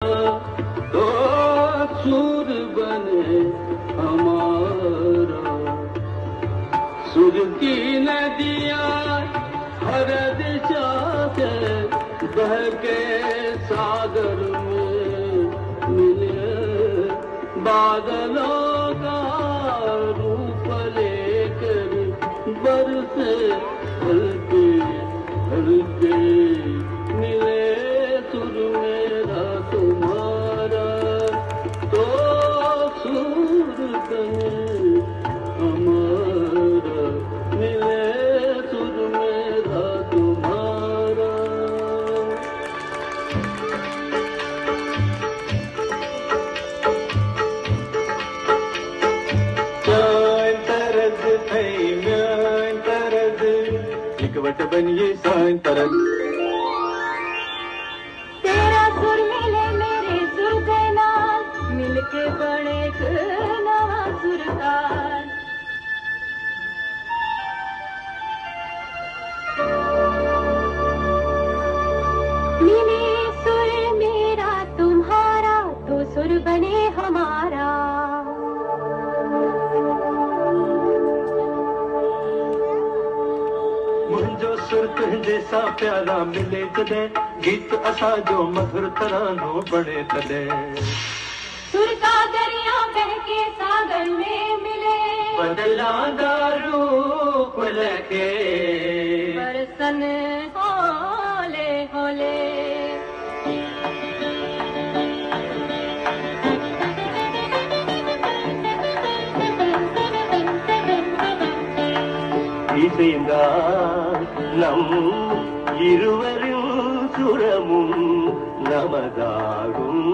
तो सुर बने हमारा। सुर की नदियाँ हर दिशा से बह के सागर में मिले। बादलों का रूप लेकर बरसे हल्के हल्के मिले। सुर मेरा तुम्हारा तो सुर बने हमारा। मिले सुर मेरा तुम्हारा। Sain tarad thai mein tarad ikvat baniye sain tarad। तेरा सुर मिले मेरे सुर के नाल मिलके बने एक नवा सुरताल। मिले सुर मेरा तुम्हारा तो सुर बने हमारा। मुंहिंजो सुर तुंहिंजे सां प्यारा मिले जॾहिं गीत असां जो मधुर तरानो बणे तॾहिं। सुर का दरिया बह के सागर में मिले। बदलांदा रूप लखे बरसन होले होले। இசைந்தா நம் இருவரின் சுரமும் நமதாகும்।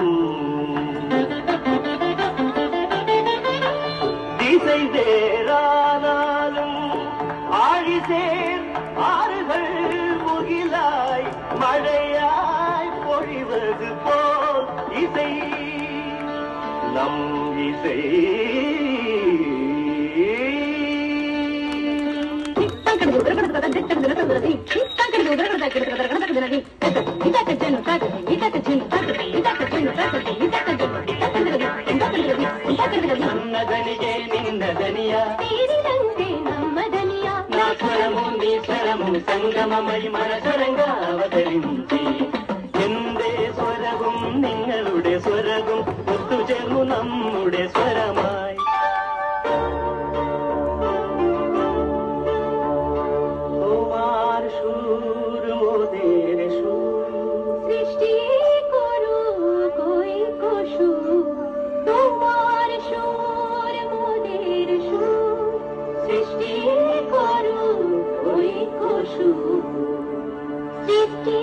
திசை வேறானாலும் ஆழிசேர் ஆறுகள் முகிலாய் மழையாய் பொழிவது போல் இசை நம் இசை। నన్నదనిగే నిన్నదనియా తీరినంతే నమ్మదనియా నా స్వరము నీ స్వరము സംഗമമൈ മനസ്വരങ്കാ അവതരിഞ്ചി। എന്റെ സ്വരവും നിങ്ങളുടെ സ്വരവും ഒത്തുചേർന്നു നമ്മുടെ സ്വരമായി। তোমার সুর মোদের সুর সৃষ্টি করু কই কসু। তোমার সুর মোদের সুর সৃষ্টি করু কই কসু। সৃষ্টি